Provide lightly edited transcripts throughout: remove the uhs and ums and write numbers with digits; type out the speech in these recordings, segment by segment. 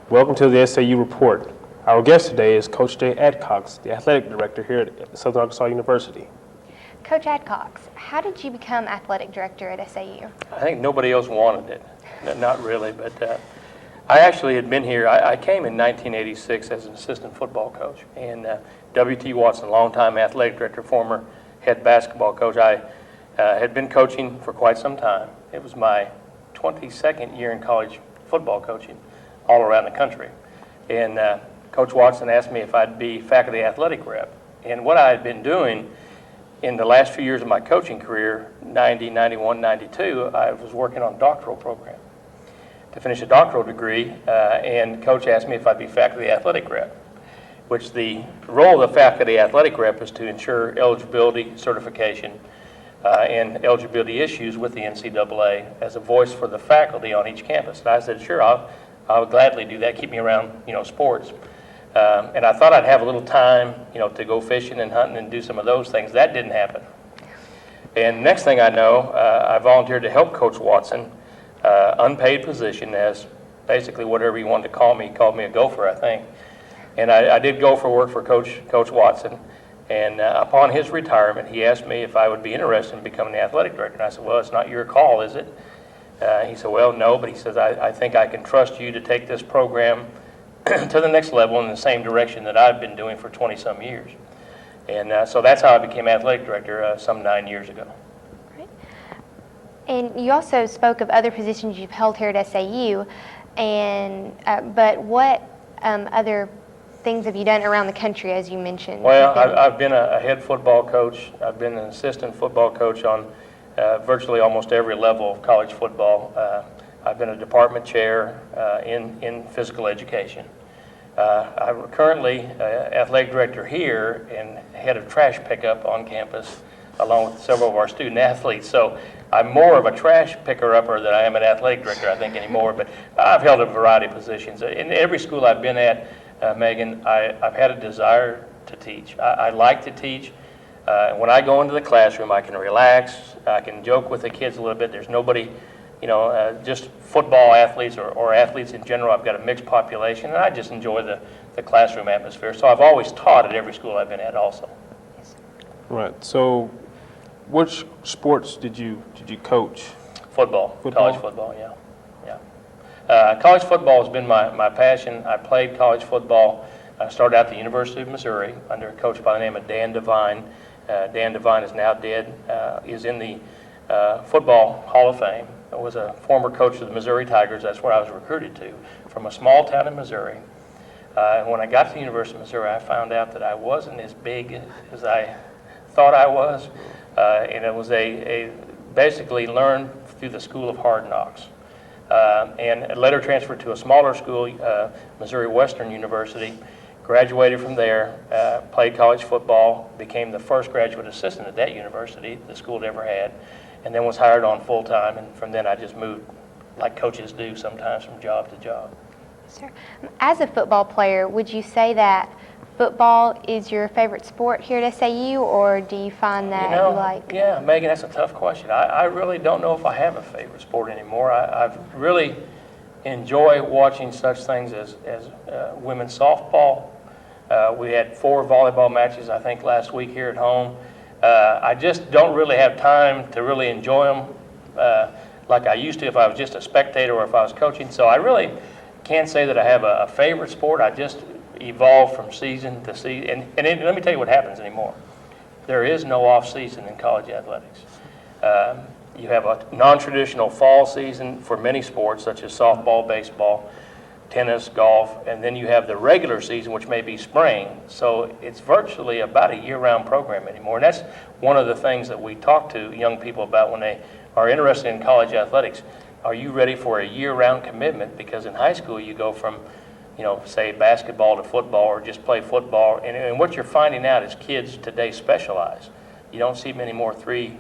Welcome to the SAU Report. Our guest today is Coach Jay Adcox, the athletic director here at Southern Arkansas University. Coach Adcox, how did you become athletic director at SAU? I think nobody else wanted it. Not really, but I actually had been here. I came in 1986 as an assistant football coach, and W.T. Watson, longtime athletic director, former head basketball coach. I had been coaching for quite some time. It was my 22nd year in college football coaching all around the country. And Coach Watson asked me if I'd be faculty athletic rep. And what I had been doing in the last few years of my coaching career, 90, 91, 92, I was working on a doctoral program to finish a doctoral degree, and Coach asked me if I'd be faculty athletic rep, which the role of the faculty athletic rep is to ensure eligibility, certification, and eligibility issues with the NCAA as a voice for the faculty on each campus. And I said, sure, I would gladly do that, keep me around, sports. And I thought I'd have a little time, to go fishing and hunting and do some of those things. That didn't happen. And next thing I know, I volunteered to help Coach Watson, unpaid position as basically whatever he wanted to call me. He called me a gopher, I think. And I did gopher work for Coach Watson. And upon his retirement, he asked me if I would be interested in becoming the athletic director. And I said, well, it's not your call, is it? He said, well, no, but he says, I think I can trust you to take this program to the next level in the same direction that I've been doing for 20-some years. And so that's how I became athletic director some 9 years ago. Right. And you also spoke of other positions you've held here at SAU, and but what other things have you done around the country, as you mentioned? Well, I've been a head football coach. I've been an assistant football coach on virtually almost every level of college football. I've been a department chair in physical education. I'm currently athletic director here and head of trash pickup on campus, along with several of our student athletes. So I'm more of a trash picker-upper than I am an athletic director, I think, anymore. But I've held a variety of positions. In every school I've been at, Megan, I've had a desire to teach. I like to teach. When I go into the classroom, I can relax. I can joke with the kids a little bit. There's nobody, just football athletes or athletes in general. I've got a mixed population, and I just enjoy the classroom atmosphere. So I've always taught at every school I've been at also. Right. So which sports did you coach? Football. College football, yeah. College football has been my passion. I played college football. I started out at the University of Missouri under a coach by the name of Dan Devine. Dan Devine is now dead, is in the Football Hall of Fame. I was a former coach of the Missouri Tigers. That's where I was recruited to, from a small town in Missouri. And when I got to the University of Missouri, I found out that I wasn't as big as I thought I was. And it was basically learned through the School of Hard Knocks. And later transferred to a smaller school, Missouri Western University. Graduated from there, played college football, became the first graduate assistant at that university the school had ever had, and then was hired on full-time. And from then I just moved, like coaches do sometimes, from job to job. Sir, as a football player, would you say that football is your favorite sport here at SAU, or do you find that you like? Yeah, Megan, that's a tough question. I really don't know if I have a favorite sport anymore. I've really enjoy watching such things as women's softball. We had 4 volleyball matches, I think, last week here at home. I just don't really have time to really enjoy them like I used to if I was just a spectator or if I was coaching. So I really can't say that I have a favorite sport. I just evolve from season to season. And let me tell you what happens anymore. There is no off season in college athletics. You have a non-traditional fall season for many sports, such as softball, baseball, tennis, golf, and then you have the regular season, which may be spring. So it's virtually about a year-round program anymore. And that's one of the things that we talk to young people about when they are interested in college athletics. Are you ready for a year-round commitment? Because in high school, you go from, say basketball to football or just play football. And what you're finding out is kids today specialize. You don't see many more 3-4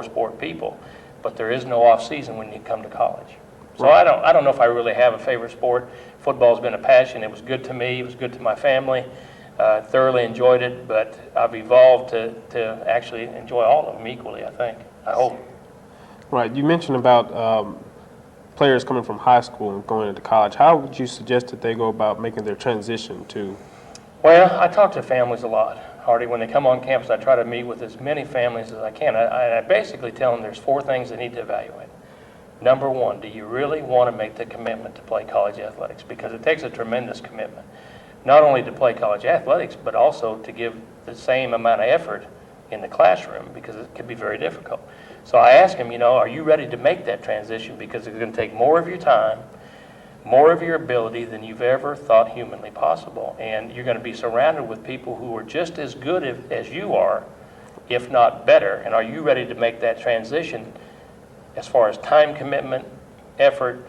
sport people, but there is no off season when you come to college. So I don't know if I really have a favorite sport. Football's been a passion. It was good to me. It was good to my family. Thoroughly enjoyed it, but I've evolved to actually enjoy all of them equally, I think. I hope. Right. You mentioned about players coming from high school and going into college, how would you suggest that they go about making their transition to? Well, I talk to families a lot, Hardy. When they come on campus, I try to meet with as many families as I can. I basically tell them there's 4 things they need to evaluate. Number 1, do you really want to make the commitment to play college athletics? Because it takes a tremendous commitment, not only to play college athletics, but also to give the same amount of effort in the classroom, because it can be very difficult. So I ask them, are you ready to make that transition? Because it's going to take more of your time, more of your ability than you've ever thought humanly possible. And you're going to be surrounded with people who are just as good as you are, if not better. And are you ready to make that transition as far as time commitment, effort,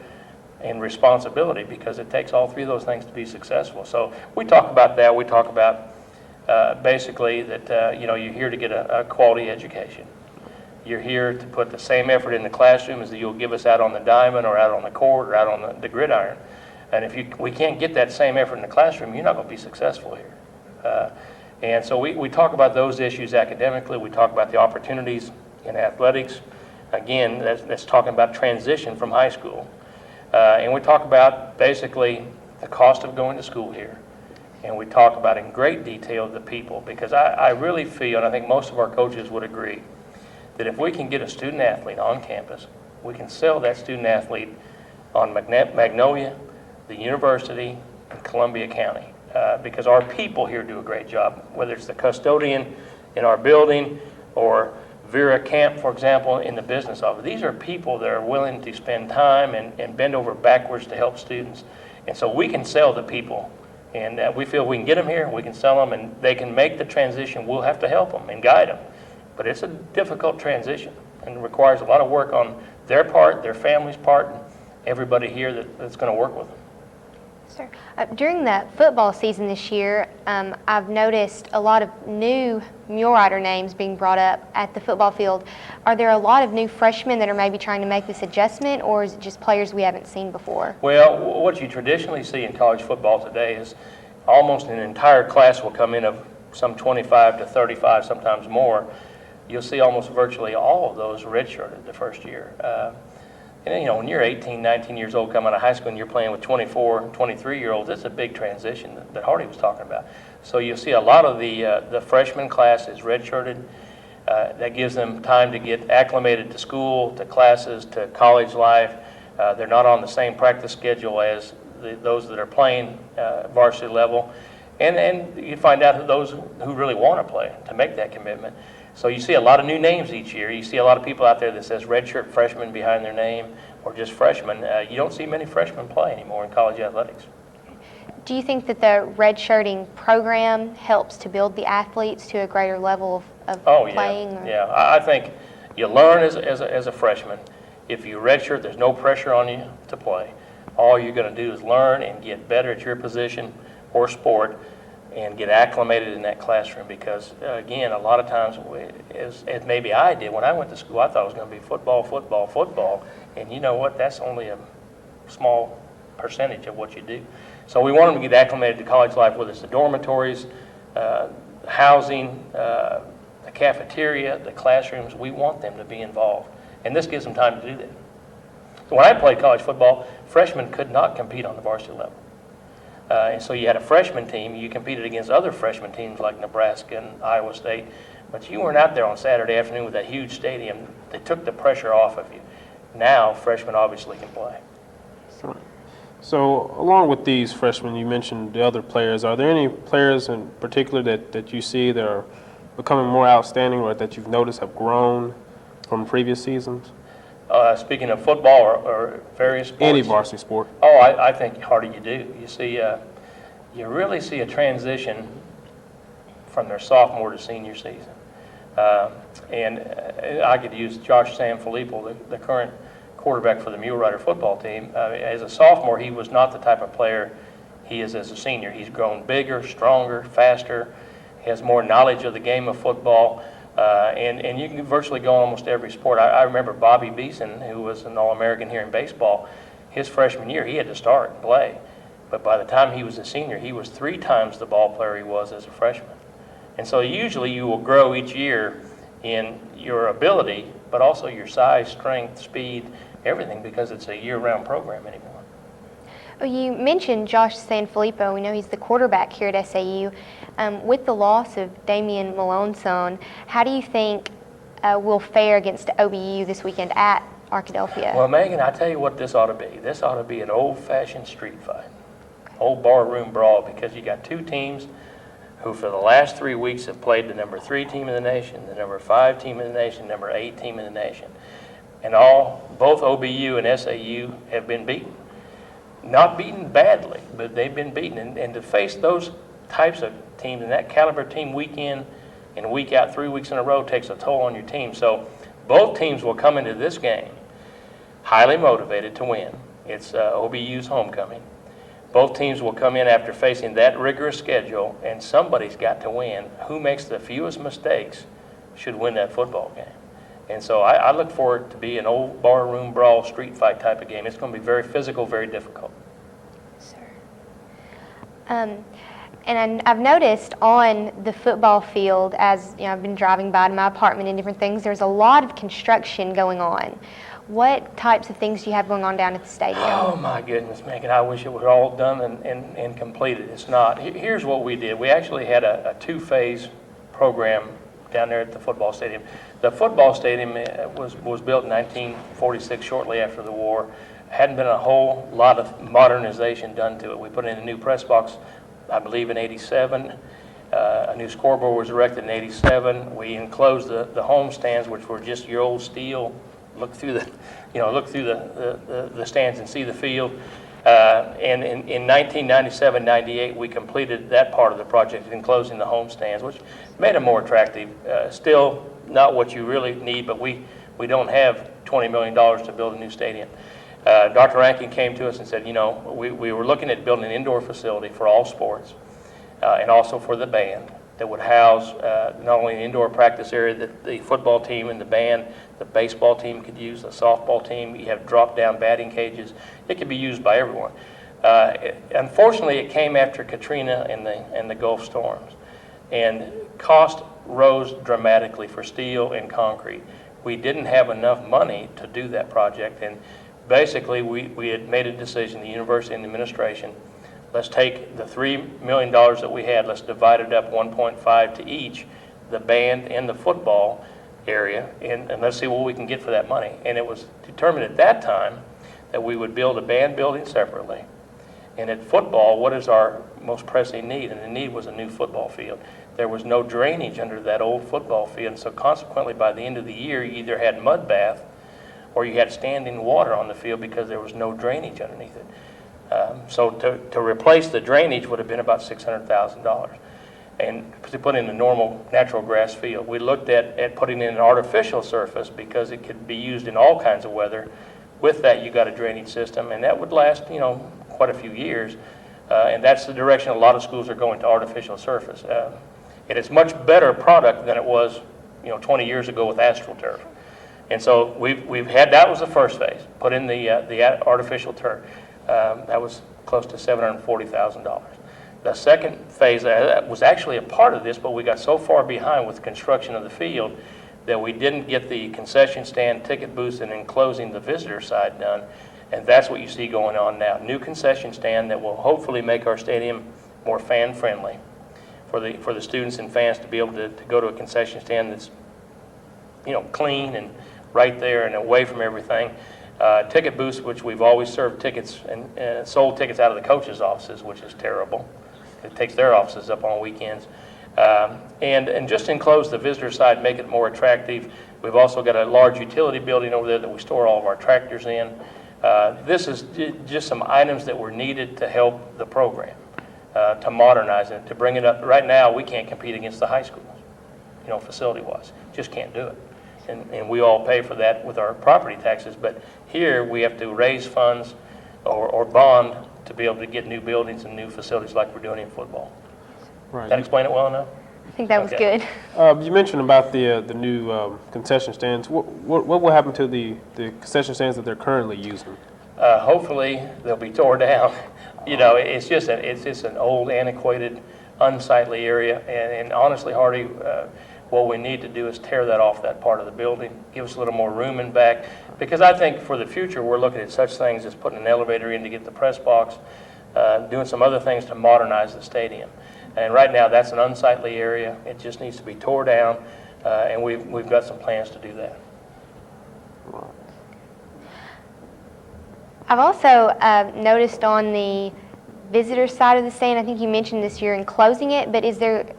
and responsibility? Because it takes all 3 of those things to be successful. So we talk about that. We talk about basically that you're here to get a quality education. You're here to put the same effort in the classroom as you'll give us out on the diamond or out on the court or out on the gridiron. And if we can't get that same effort in the classroom, you're not going to be successful here. And so we talk about those issues academically. We talk about the opportunities in athletics. Again, that's talking about transition from high school. And we talk about basically the cost of going to school here. And we talk about in great detail the people, because I really feel, and I think most of our coaches would agree, that if we can get a student athlete on campus, we can sell that student athlete on Magnolia, the university, and Columbia County. Because our people here do a great job, whether it's the custodian in our building or Vera Camp, for example, in the business office. These are people that are willing to spend time and bend over backwards to help students. And so we can sell the people. And we feel we can get them here, we can sell them, and they can make the transition. We'll have to help them and guide them. But it's a difficult transition and requires a lot of work on their part, their family's part, and everybody here that's going to work with them. Sir, during the football season this year, I've noticed a lot of new mule rider names being brought up at the football field. Are there a lot of new freshmen that are maybe trying to make this adjustment, or is it just players we haven't seen before? Well, what you traditionally see in college football today is almost an entire class will come in of some 25 to 35, sometimes more. You'll see almost virtually all of those redshirted the first year. And when you're 18, 19 years old coming out of high school and you're playing with 24, 23-year-olds, it's a big transition that Hardy was talking about. So you'll see a lot of the freshman class is redshirted. That gives them time to get acclimated to school, to classes, to college life. They're not on the same practice schedule as those that are playing varsity level. And you find out those who really want to play to make that commitment. So you see a lot of new names each year. You see a lot of people out there that says redshirt freshman behind their name or just freshmen. You don't see many freshmen play anymore in college athletics. Do you think that the redshirting program helps to build the athletes to a greater level of playing? Yeah. I think you learn as a freshman. If you redshirt, there's no pressure on you to play. All you're going to do is learn and get better at your position or sport and get acclimated in that classroom, because, again, a lot of times, as maybe I did, when I went to school, I thought it was going to be football, football, football, and you know what? That's only a small percentage of what you do. So we want them to get acclimated to college life, whether it's the dormitories, housing, the cafeteria, the classrooms. We want them to be involved, and this gives them time to do that. So when I played college football, freshmen could not compete on the varsity level. And so you had a freshman team. You competed against other freshman teams like Nebraska and Iowa State, but you weren't out there on Saturday afternoon with that huge stadium. They took the pressure off of you. Now, freshmen obviously can play. So along with these freshmen, you mentioned the other players. Are there any players in particular that you see that are becoming more outstanding or that you've noticed have grown from previous seasons? Speaking of football or various sports? Any varsity sport. Oh, I think, Hardy, you do. You see, you really see a transition from their sophomore to senior season. And I could use Josh Sanfilippo, the current quarterback for the Mule Rider football team. As a sophomore, he was not the type of player he is as a senior. He's grown bigger, stronger, faster. He has more knowledge of the game of football. And you can virtually go on almost every sport. I remember Bobby Beeson, who was an All-American here in baseball, his freshman year, he had to start and play. But by the time he was a senior, he was 3 times the ball player he was as a freshman. And so usually you will grow each year in your ability, but also your size, strength, speed, everything because it's a year-round program anymore. Well, you mentioned Josh Sanfilippo. We know he's the quarterback here at SAU. With the loss of Damian Malone-son, how do you think we'll fare against OBU this weekend at Arkadelphia? Well, Megan, I tell you what this ought to be. This ought to be an old-fashioned street fight, old barroom brawl, because you got two teams who for the last 3 weeks have played the number 3 team in the nation, the number 5 team in the nation, number 8 team in the nation. And both OBU and SAU have been beaten. Not beaten badly, but they've been beaten. And to face those types of teams and that caliber team week in and week out, 3 weeks in a row, takes a toll on your team. So both teams will come into this game highly motivated to win. It's OBU's homecoming. Both teams will come in after facing that rigorous schedule, and somebody's got to win. Who makes the fewest mistakes should win that football game. And so I look for it to be an old barroom brawl, street fight type of game. It's going to be very physical, very difficult. Sir. And I've noticed on the football field, as you know, I've been driving by to my apartment and different things, there's a lot of construction going on. What types of things do you have going on down at the stadium? Oh my goodness, Megan, I wish it was all done and completed. It's not. Here's what we did. We actually had a 2-phase program down there at the football stadium. The football stadium was built in 1946, shortly after the war. Hadn't been a whole lot of modernization done to it. We put in a new press box, I believe, in '87. A new scoreboard was erected in '87. We enclosed the home stands, which were just your old steel. Look through the stands and see the field. And in 1997-98, we completed that part of the project, enclosing the home stands, which made them more attractive. Still not what you really need, but we don't have $20 million to build a new stadium. Dr. Rankin came to us and said, you know, we were looking at building an indoor facility for all sports and also for the band that would house not only an indoor practice area that the football team and the band, the baseball team could use, the softball team. You have drop-down batting cages. It could be used by everyone. Unfortunately, it came after Katrina and the Gulf storms, and cost rose dramatically for steel and concrete. We didn't have enough money to do that project, and basically we had made a decision, the university and the administration, let's take the $3 million that we had, let's divide it up 1.5 to each, the band and the football area, and let's see what we can get for that money. And it was determined at that time that we would build a band building separately. And at football, what is our most pressing need? And the need was a new football field. There was no drainage under that old football field, so consequently by the end of the year you either had mud bath or you had standing water on the field because there was no drainage underneath it. So to replace the drainage would have been about $600,000, and to put in a normal natural grass field. We looked at putting in an artificial surface because it could be used in all kinds of weather. With that, you got a drainage system, and that would last, you know, quite a few years. And that's the direction a lot of schools are going, to artificial surface. And it's much better product than it was, you know, 20 years ago with AstroTurf. And so we've had, that was the first phase, put in the artificial turf. That was close to $740,000. The second phase was actually a part of this, but we got so far behind with construction of the field that we didn't get the concession stand, ticket booths, and enclosing the visitor side done. And that's what you see going on now. New concession stand that will hopefully make our stadium more fan-friendly for the students and fans to be able to go to a concession stand that's, you know, clean and right there and away from everything. Ticket booths, which we've always served tickets and sold tickets out of the coaches' offices, which is terrible. It takes their offices up on weekends. And just enclose the visitor side, make it more attractive. We've also got a large utility building over there that we store all of our tractors in. This is just some items that were needed to help the program, to modernize it, to bring it up. Right now, we can't compete against the high schools, you know, facility-wise. Just can't do it. And we all pay for that with our property taxes. But here, we have to raise funds or bond to be able to get new buildings and new facilities like we're doing in football. Right. Did that explain it well enough? I think that was Okay. good. You mentioned about the new concession stands. What will happen to the concession stands that they're currently using? Hopefully, they'll be tore down. You know, it's just an old, antiquated, unsightly area. And honestly, Hardy, what we need to do is tear that off that part of the building, give us a little more room in back, because I think for the future, we're looking at such things as putting an elevator in to get the press box, doing some other things to modernize the stadium. And right now, that's an unsightly area. It just needs to be tore down, and we've got some plans to do that. I've also noticed on the visitor side of the stand, I think you mentioned this year enclosing it, but is there,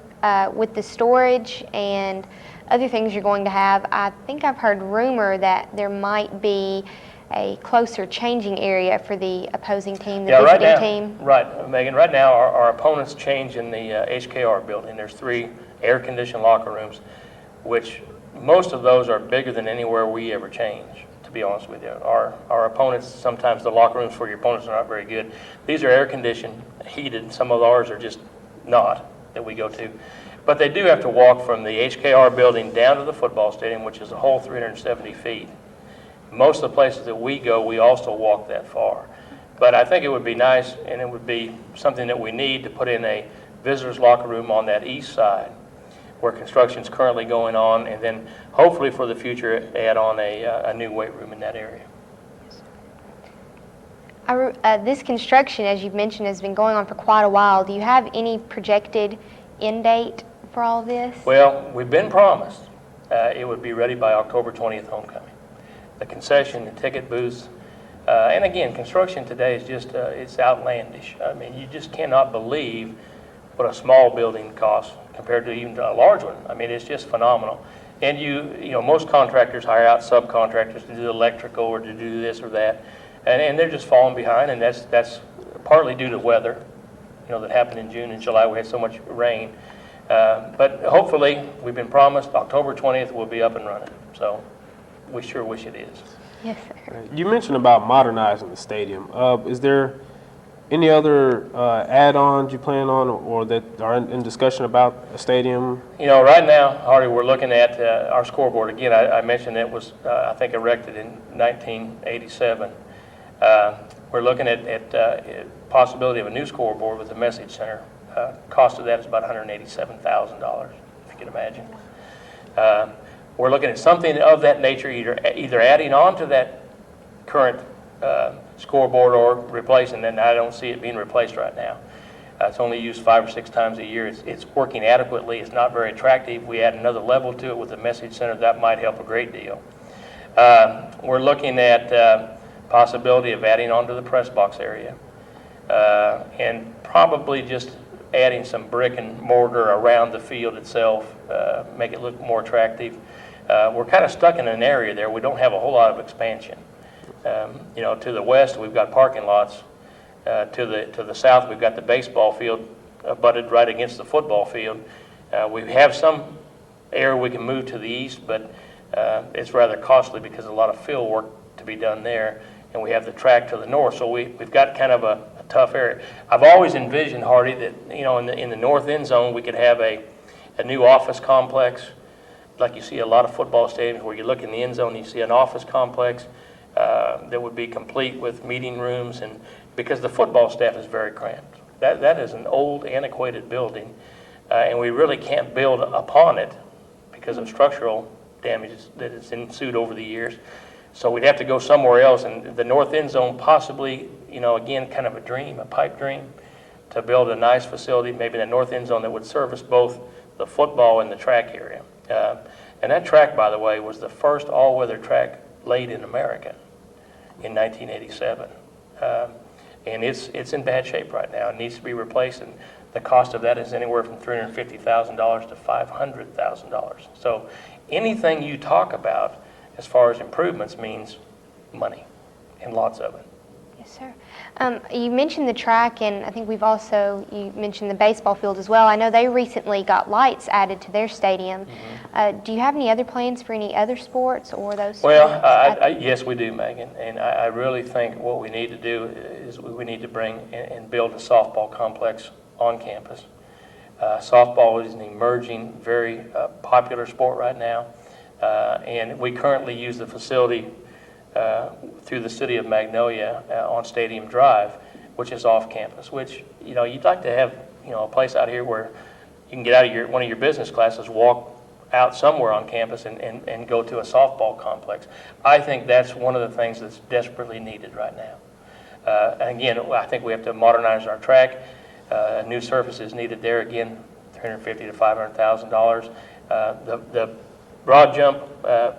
with the storage and other things you're going to have, I think I've heard rumor that there might be a closer changing area for the opposing team, the visiting team. Right, Megan, right now our opponents change in the HKR building. There's 3 air-conditioned locker rooms, which most of those are bigger than anywhere we ever change, to be honest with you. Our opponents, sometimes the locker rooms for your opponents are not very good. These are air-conditioned, heated. Some of ours are just not, that we go to. But they do have to walk from the HKR building down to the football stadium, which is a whole 370 feet. Most of the places that we go, we also walk that far. But I think it would be nice, and it would be something that we need to put in a visitor's locker room on that east side where construction's currently going on, and then hopefully for the future add on a new weight room in that area. This construction, as you've mentioned, has been going on for quite a while. Do you have any projected end date for all of this? Well, we've been promised it would be ready by October 20th homecoming. The concession, the ticket booths, and again, construction today is just, it's outlandish. I mean, you just cannot believe what a small building costs compared to even a large one. I mean, it's just phenomenal. And you know, most contractors hire out subcontractors to do electrical or to do this or that, and they're just falling behind, and that's partly due to weather, you know, that happened in June and July. We had so much rain. But hopefully, we've been promised October 20th we'll be up and running. So we sure wish it is. Yes, sir. You mentioned about modernizing the stadium. Is there any other add-ons you plan on or that are in discussion about a stadium? You know, right now, Hardy, we're looking at our scoreboard. Again, I mentioned it was, I think, erected in 1987. We're looking at possibility of a new scoreboard with a message center. Cost of that is about $187,000, if you can imagine. We're looking at something of that nature, either adding on to that current scoreboard or replacing it, and I don't see it being replaced right now. It's only used 5 or 6 times a year. It's working adequately. It's not very attractive. We add another level to it with the message center. That might help a great deal. We're looking at possibility of adding on to the press box area and probably just adding some brick and mortar around the field itself, make it look more attractive. We're kind of stuck in an area there. We don't have a whole lot of expansion. You know, to the west, we've got parking lots. To the south, we've got the baseball field abutted right against the football field. We have some area we can move to the east, but it's rather costly because a lot of field work to be done there, and we have the track to the north. So we've got kind of a tough area. I've always envisioned, Hardy, that, you know, in the north end zone we could have a new office complex, like you see a lot of football stadiums where you look in the end zone and you see an office complex that would be complete with meeting rooms, and because the football staff is very cramped. That is an old, antiquated building, and we really can't build upon it because of structural damages that has ensued over the years. So we'd have to go somewhere else, and the north end zone possibly, you know, again, kind of a dream, a pipe dream, to build a nice facility, maybe the north end zone that would service both the football and the track area. And that track, by the way, was the first all-weather track laid in America in 1987. And it's in bad shape right now. It needs to be replaced, and the cost of that is anywhere from $350,000 to $500,000. So anything you talk about as far as improvements means money, and lots of it. Yes, sir. You mentioned the track, and I think you mentioned the baseball field as well. I know they recently got lights added to their stadium. Mm-hmm. Do you have any other plans for any other sports or those? Well, yes, we do, Megan. And I really think what we need to do is we need to bring and build a softball complex on campus. Softball is an emerging, very popular sport right now. And we currently use the facility through the city of Magnolia on Stadium Drive, which is off campus, which, you know, you'd like to have, you know, a place out here where you can get out of one of your business classes, walk out somewhere on campus and go to a softball complex. I think that's one of the things that's desperately needed right now. And again, I think we have to modernize our track. A new surface is needed there, again, $350,000 to $500,000. The broad jump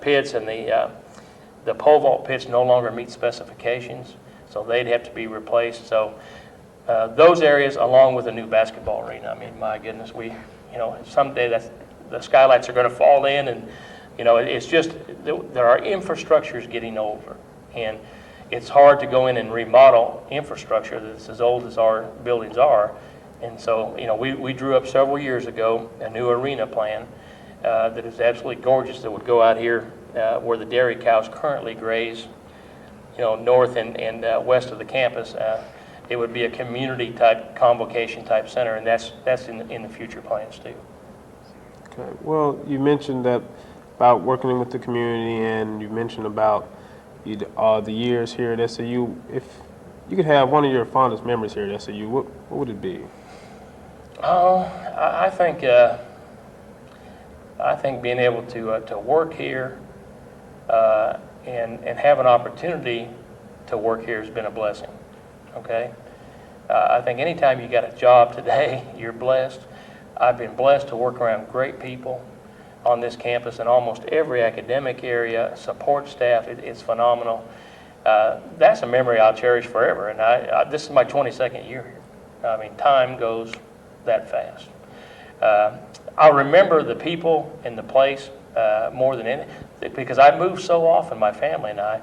pits and the pole vault pits no longer meet specifications, so they'd have to be replaced. So those areas, along with a new basketball arena, I mean, my goodness, someday the skylights are going to fall in, and it's just our infrastructure is getting older, and it's hard to go in and remodel infrastructure that's as old as our buildings are. And so we drew up several years ago a new arena plan that is absolutely gorgeous, that would go out here where the dairy cows currently graze, north and west of the campus. It would be a community type convocation type center, and that's in the future plans too. Okay. Well, you mentioned that about working with the community, and you mentioned about the years here at SAU. If you could have one of your fondest memories here at SAU, what would it be? I think being able to work here and have an opportunity to work here has been a blessing. Okay, I think anytime you got a job today, you're blessed. I've been blessed to work around great people on this campus in almost every academic area. Support staff, it's phenomenal. That's a memory I'll cherish forever. And this is my 22nd year here. I mean, time goes that fast. I'll remember the people and the place more than anything, because I moved so often, my family and I.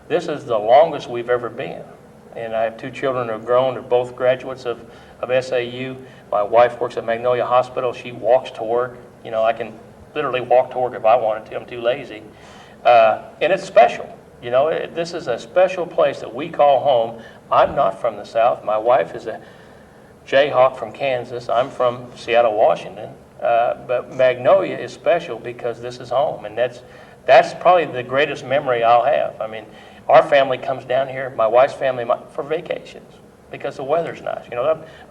This is the longest we've ever been. And I have two children who have grown. They're both graduates of SAU. My wife works at Magnolia Hospital. She walks to work. I can literally walk to work if I wanted to. I'm too lazy. And it's special. This is a special place that we call home. I'm not from the South. My wife is a Jayhawk from Kansas. I'm from Seattle, Washington. But Magnolia is special because this is home. And that's probably the greatest memory I'll have. I mean, our family comes down here, my wife's family, for vacations because the weather's nice.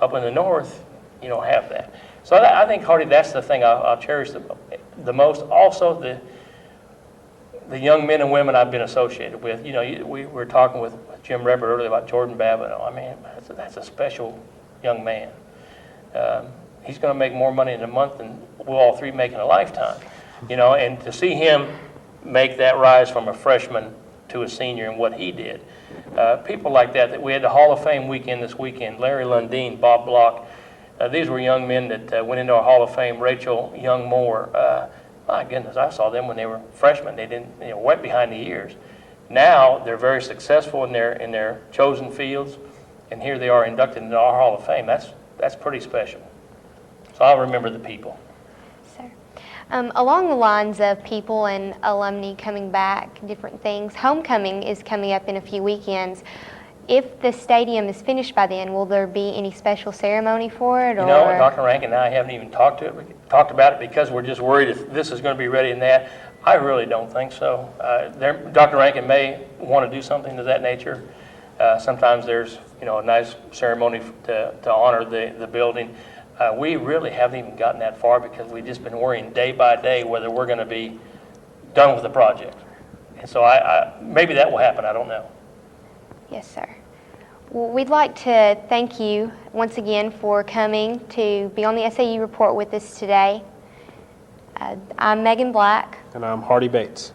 Up in the north, you don't have that. So I think, Hardy, that's the thing I'll cherish the most. Also, the young men and women I've been associated with. We were talking with Jim Rebert earlier about Jordan Babbitt. I mean, that's a special young man. He's going to make more money in a month than we'll all three make in a lifetime. And to see him make that rise from a freshman to a senior and what he did. People like that we had the Hall of Fame weekend this weekend. Larry Lundeen, Bob Block. These were young men that went into our Hall of Fame. Rachel Young Moore. My goodness, I saw them when they were freshmen. They didn't, went behind the years. Now they're very successful in their chosen fields, and here they are inducted into our Hall of Fame. That's pretty special. So I'll remember the people. Sir. Along the lines of people and alumni coming back, different things, homecoming is coming up in a few weekends. If the stadium is finished by then, will there be any special ceremony for it? Dr. Rankin and I haven't even talked about it because we're just worried if this is going to be ready and that. I really don't think so. Dr. Rankin may want to do something to that nature. Sometimes there's a nice ceremony to honor the building. We really haven't even gotten that far because we've just been worrying day by day whether we're going to be done with the project. And so maybe that will happen. I don't know. Yes, sir. Well, we'd like to thank you once again for coming to be on the SAU Report with us today. I'm Megan Black. And I'm Hardy Bates.